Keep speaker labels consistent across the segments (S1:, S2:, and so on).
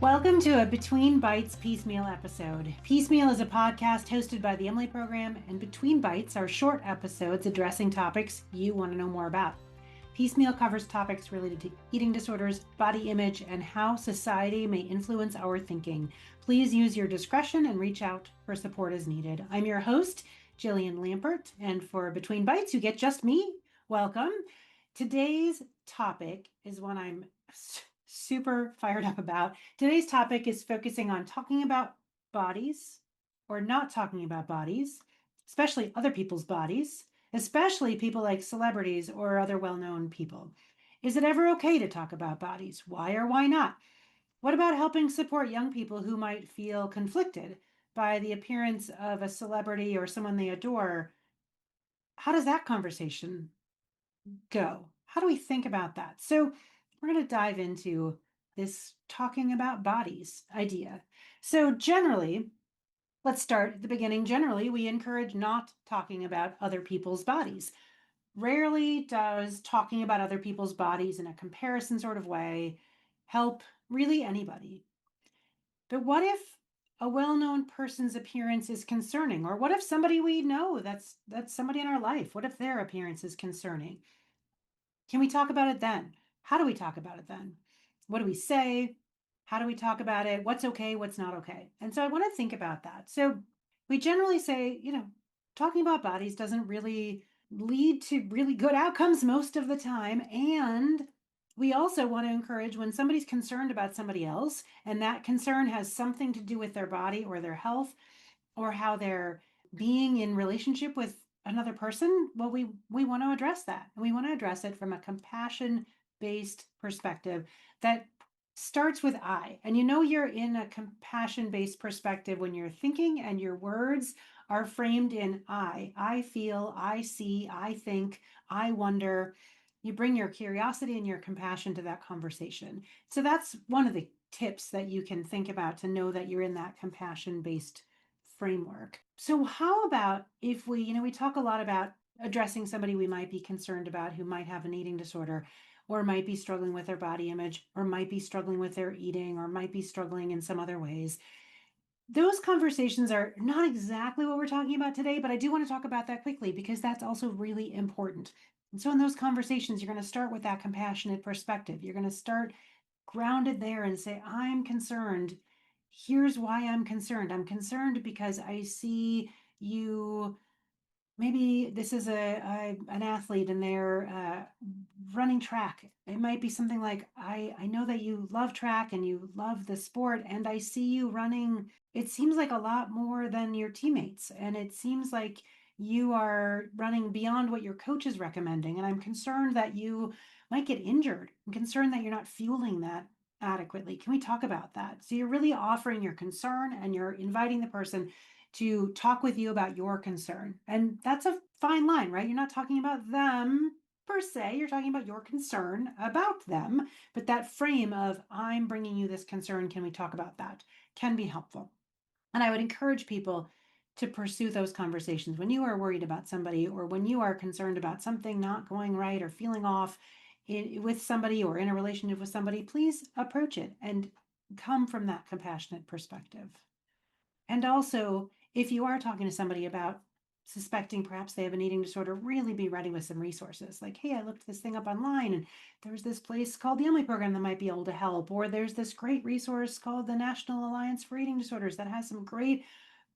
S1: Welcome to a Between Bites Piecemeal episode. Piecemeal is a podcast hosted by the Emily Program, and Between Bites are short episodes addressing topics you want to know more about. Piecemeal covers topics related to eating disorders, body image, and how society may influence our thinking. Please use your discretion and reach out for support as needed. I'm your host, Jillian Lampert, and for Between Bites, you get just me. Welcome. Today's topic is one I'm super fired up about. Today's topic is focusing on talking about bodies or not talking about bodies, especially other people's bodies, especially people like celebrities or other well-known people. Is it ever okay to talk about bodies? Why or why not? What about helping support young people who might feel conflicted by the appearance of a celebrity or someone they adore? How does that conversation go? How do we think about that? So we're going to dive into this talking about bodies idea. So generally, let's start at the beginning. Generally, we encourage not talking about other people's bodies. Rarely does talking about other people's bodies in a comparison sort of way help really anybody. But what if a well-known person's appearance is concerning? Or what if somebody we know that's somebody in our life? What if their appearance is concerning? Can we talk about it then? How do we talk about it then? What do we say? How do we talk about it? What's okay? What's not okay? And so I want to think about that. So we generally say, talking about bodies doesn't really lead to really good outcomes most of the time. And we also want to encourage when somebody's concerned about somebody else, and that concern has something to do with their body or their health or how they're being in relationship with another person, well, we want to address that. And we want to address it from a compassion-based perspective that starts with I. And you're in a compassion-based perspective when you're thinking and your words are framed in I. I feel, I see, I think, I wonder. You bring your curiosity and your compassion to that conversation. So that's one of the tips that you can think about to know that you're in that compassion-based framework. So how about if we talk a lot about addressing somebody we might be concerned about who might have an eating disorder or might be struggling with their body image or might be struggling with their eating or might be struggling in some other ways. Those conversations are not exactly what we're talking about today, but I do want to talk about that quickly because that's also really important. And so in those conversations, you're going to start with that compassionate perspective. You're going to start grounded there and say, I'm concerned. Here's why I'm concerned. I'm concerned because I see you. Maybe this is an athlete and they're running track. It might be something like, I know that you love track and you love the sport, and I see you running. It seems like a lot more than your teammates, and it seems like you are running beyond what your coach is recommending. And I'm concerned that you might get injured. I'm concerned that you're not fueling that adequately. Can we talk about that? So you're really offering your concern and you're inviting the person to talk with you about your concern. And that's a fine line, right? You're not talking about them per se, you're talking about your concern about them. But that frame of, I'm bringing you this concern, can we talk about that, can be helpful. And I would encourage people to pursue those conversations when you are worried about somebody or when you are concerned about something not going right or feeling off with somebody or in a relationship with somebody. Please approach it and come from that compassionate perspective. And also, if you are talking to somebody about suspecting perhaps they have an eating disorder, really be ready with some resources. Like, hey, I looked this thing up online and there's this place called the Emily Program that might be able to help. Or there's this great resource called the National Alliance for Eating Disorders that has some great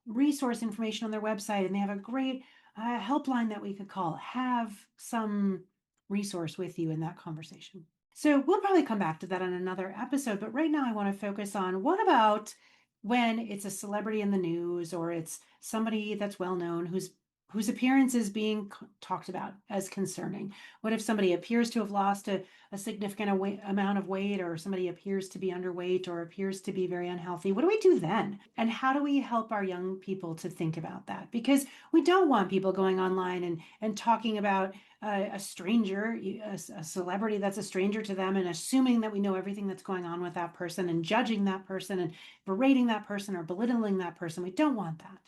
S1: resource information on their website. And they have a great helpline that we could call. Have some resource with you in that conversation. So we'll probably come back to that on another episode. But right now I want to focus on what about when it's a celebrity in the news or it's somebody that's well known whose appearance is being talked about as concerning. What if somebody appears to have lost a significant amount of weight, or somebody appears to be underweight or appears to be very unhealthy? What do we do then? And how do we help our young people to think about that? Because we don't want people going online and talking about a stranger, a celebrity that's a stranger to them, and assuming that we know everything that's going on with that person and judging that person and berating that person or belittling that person. We don't want that.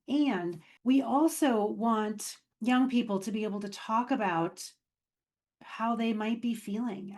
S1: And we also want young people to be able to talk about how they might be feeling.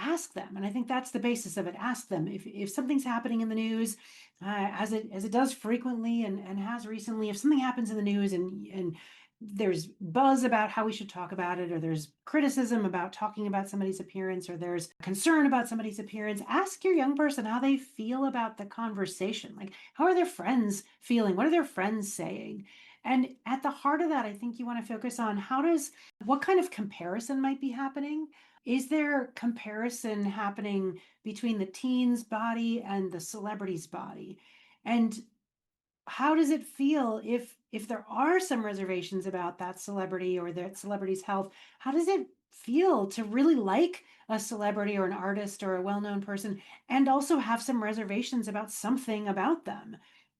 S1: ask them. And I think that's the basis of it. Ask them if something's happening in the news, as it does frequently and has recently. If something happens in the news and there's buzz about how we should talk about it, or there's criticism about talking about somebody's appearance, or there's concern about somebody's appearance, ask your young person how they feel about the conversation. Like, how are their friends feeling? What are their friends saying? And at the heart of that, I think you want to focus on what kind of comparison might be happening. Is there comparison happening between the teen's body and the celebrity's body? And how does it feel if there are some reservations about that celebrity or that celebrity's health? How does it feel to really like a celebrity or an artist or a well-known person and also have some reservations about something about them?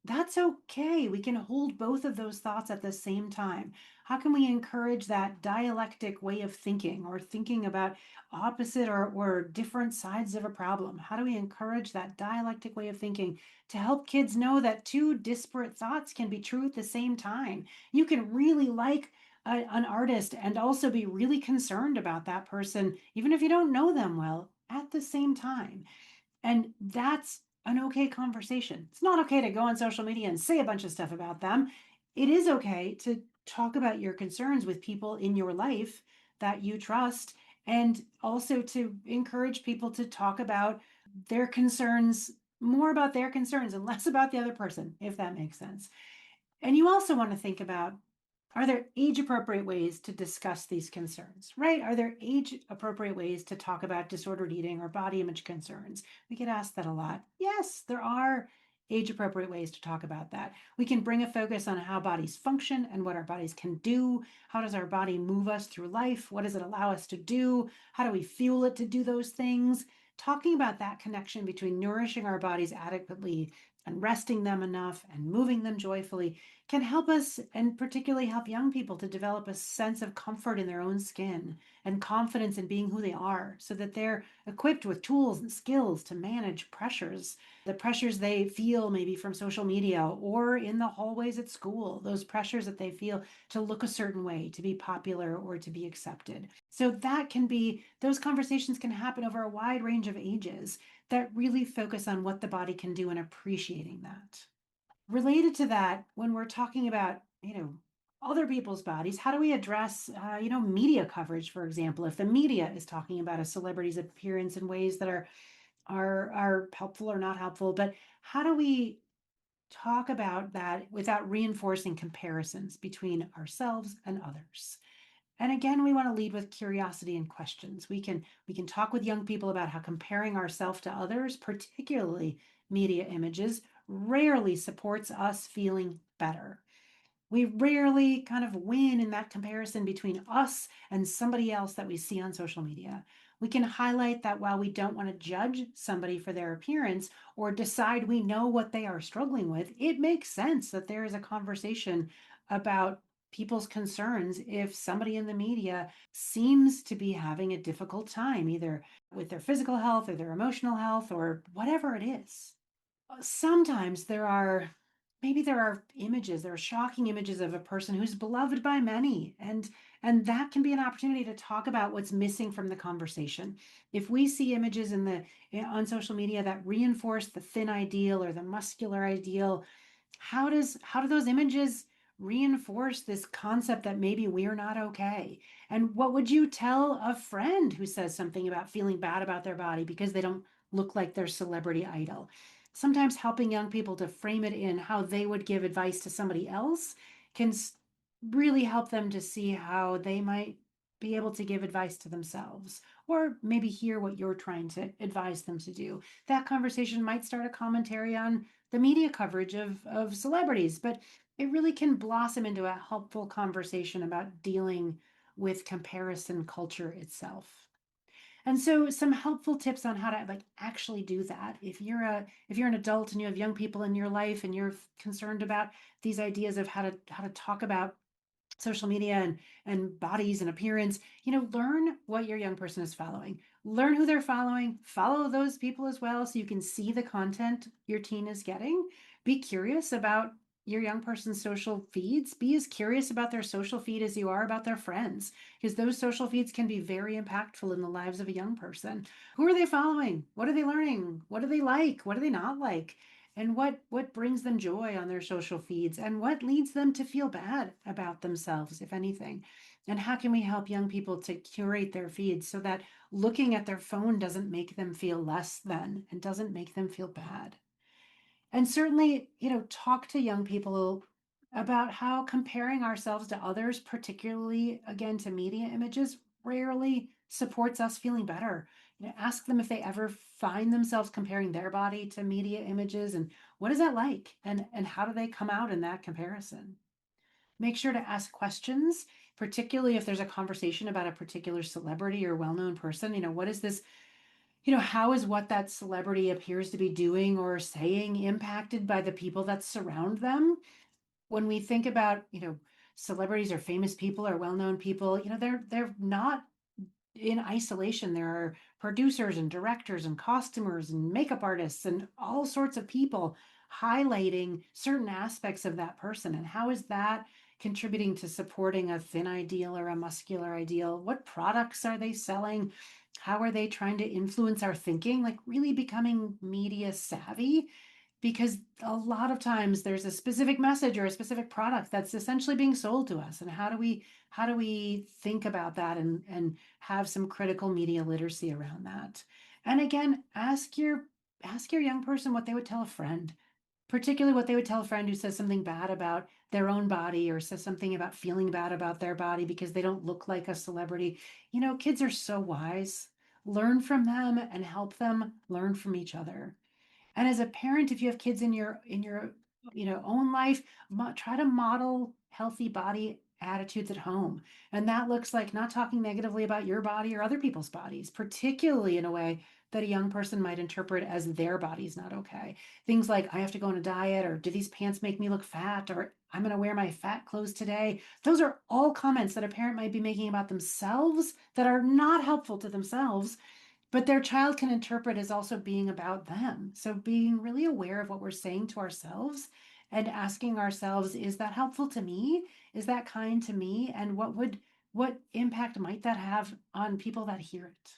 S1: That's okay. We can hold both of those thoughts at the same time. How can we encourage that dialectic way of thinking, or thinking about opposite or different sides of a problem? How do we encourage that dialectic way of thinking to help kids know that two disparate thoughts can be true at the same time? You can really like an artist and also be really concerned about that person, even if you don't know them well, at the same time. And that's an okay conversation. It's not okay to go on social media and say a bunch of stuff about them. It is okay to talk about your concerns with people in your life that you trust, and also to encourage people to talk about their concerns, more about their concerns and less about the other person, if that makes sense. And you also want to think about, are there age appropriate ways to discuss these concerns, right? Are there age appropriate ways to talk about disordered eating or body image concerns? We get asked that a lot. Yes, there are age appropriate ways to talk about that. We can bring a focus on how bodies function and what our bodies can do. How does our body move us through life? What does it allow us to do? How do we fuel it to do those things? Talking about that connection between nourishing our bodies adequately and resting them enough and moving them joyfully can help us, and particularly help young people, to develop a sense of comfort in their own skin and confidence in being who they are, so that they're equipped with tools and skills to manage pressures, the pressures they feel maybe from social media or in the hallways at school, those pressures that they feel to look a certain way, to be popular or to be accepted. So those conversations can happen over a wide range of ages that really focus on what the body can do and appreciating that. Related to that, when we're talking about, other people's bodies, how do we address, media coverage, for example? If the media is talking about a celebrity's appearance in ways that are helpful or not helpful, but how do we talk about that without reinforcing comparisons between ourselves and others? And again, we want to lead with curiosity and questions. We can talk with young people about how comparing ourselves to others, particularly media images, rarely supports us feeling better. We rarely kind of win in that comparison between us and somebody else that we see on social media. We can highlight that while we don't want to judge somebody for their appearance or decide we know what they are struggling with, it makes sense that there is a conversation about people's concerns if somebody in the media seems to be having a difficult time, either with their physical health or their emotional health or whatever it is. Sometimes there are images, there are shocking images of a person who's beloved by many, and that can be an opportunity to talk about what's missing from the conversation. If we see images on social media that reinforce the thin ideal or the muscular ideal, how do those images reinforce this concept that maybe we're not okay? And what would you tell a friend who says something about feeling bad about their body because they don't look like their celebrity idol? Sometimes helping young people to frame it in how they would give advice to somebody else can really help them to see how they might be able to give advice to themselves, or maybe hear what you're trying to advise them to do. That conversation might start a commentary on the media coverage of celebrities, but it really can blossom into a helpful conversation about dealing with comparison culture itself. And so some helpful tips on how to like actually do that. If you're an adult and you have young people in your life and you're concerned about these ideas of how to talk about social media and bodies and appearance, learn what your young person is following. Learn who they're following. Follow those people as well so you can see the content your teen is getting. Be curious about your young person's social feeds, be as curious about their social feed as you are about their friends, because those social feeds can be very impactful in the lives of a young person. Who are they following? What are they learning? What do they like? What do they not like? And what brings them joy on their social feeds, and what leads them to feel bad about themselves, if anything? And how can we help young people to curate their feeds so that looking at their phone doesn't make them feel less than and doesn't make them feel bad? And certainly, talk to young people about how comparing ourselves to others, particularly again to media images, rarely supports us feeling better. Ask them if they ever find themselves comparing their body to media images, and what is that like, and how do they come out in that comparison? Make sure to ask questions, particularly if there's a conversation about a particular celebrity or well-known person. What is this? How is what that celebrity appears to be doing or saying impacted by the people that surround them? When we think about, celebrities or famous people or well-known people, they're not in isolation. There are producers and directors and costumers and makeup artists and all sorts of people highlighting certain aspects of that person. And how is that contributing to supporting a thin ideal or a muscular ideal? What products are they selling? How are they trying to influence our thinking? Like really becoming media savvy, because a lot of times there's a specific message or a specific product that's essentially being sold to us. And how do we think about that and have some critical media literacy around that? And again, ask your young person what they would tell a friend, particularly what they would tell a friend who says something bad about their own body or says something about feeling bad about their body because they don't look like a celebrity. Kids are so wise. Learn from them and help them learn from each other. And as a parent, if you have kids in your own life, try to model healthy body attitudes at home. And that looks like not talking negatively about your body or other people's bodies, particularly in a way that a young person might interpret as their body's not okay. Things like, I have to go on a diet, or do these pants make me look fat, or I'm going to wear my fat clothes today. Those are all comments that a parent might be making about themselves that are not helpful to themselves, but their child can interpret as also being about them. So being really aware of what we're saying to ourselves and asking ourselves, is that helpful to me? Is that kind to me? And what impact might that have on people that hear it?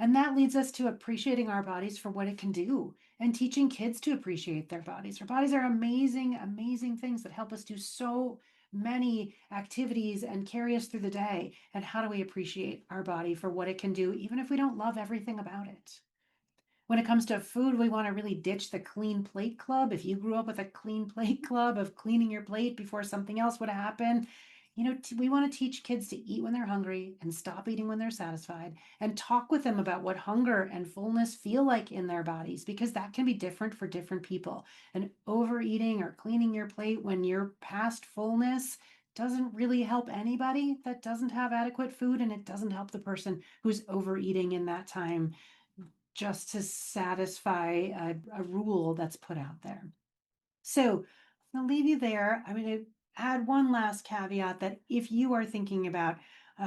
S1: And that leads us to appreciating our bodies for what it can do and teaching kids to appreciate their bodies. Our bodies are amazing, amazing things that help us do so many activities and carry us through the day. And how do we appreciate our body for what it can do, even if we don't love everything about it? When it comes to food, we want to really ditch the clean plate club. If you grew up with a clean plate club of cleaning your plate before something else would happen, we want to teach kids to eat when they're hungry and stop eating when they're satisfied, and talk with them about what hunger and fullness feel like in their bodies, because that can be different for different people. And overeating or cleaning your plate when you're past fullness doesn't really help anybody that doesn't have adequate food, and it doesn't help the person who's overeating in that time just to satisfy a rule that's put out there. So I'll leave you there. I'm going to add one last caveat that if you are thinking about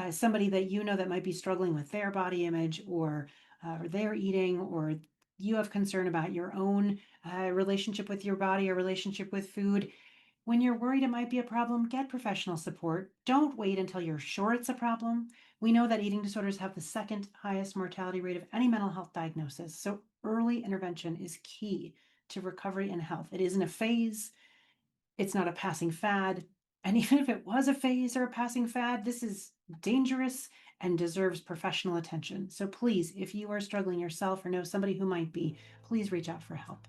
S1: somebody that that might be struggling with their body image, or their eating, or you have concern about your own relationship with your body or relationship with food, when you're worried it might be a problem, get professional support. Don't wait until you're sure it's a problem. We know that eating disorders have the second highest mortality rate of any mental health diagnosis, so early intervention is key to recovery and health. It isn't a phase, it's not a passing fad. And even if it was a phase or a passing fad, this is dangerous and deserves professional attention. So please, if you are struggling yourself or know somebody who might be, please reach out for help.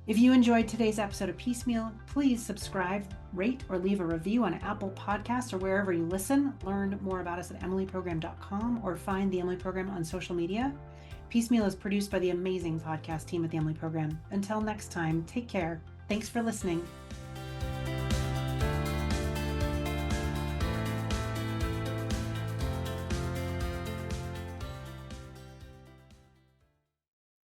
S1: If you enjoyed today's episode of Piecemeal, please subscribe, rate, or leave a review on Apple Podcasts or wherever you listen. Learn more about us at emilyprogram.com or find the Emily Program on social media. Piecemeal is produced by the amazing podcast team at the Emily Program. Until next time, take care. Thanks for listening.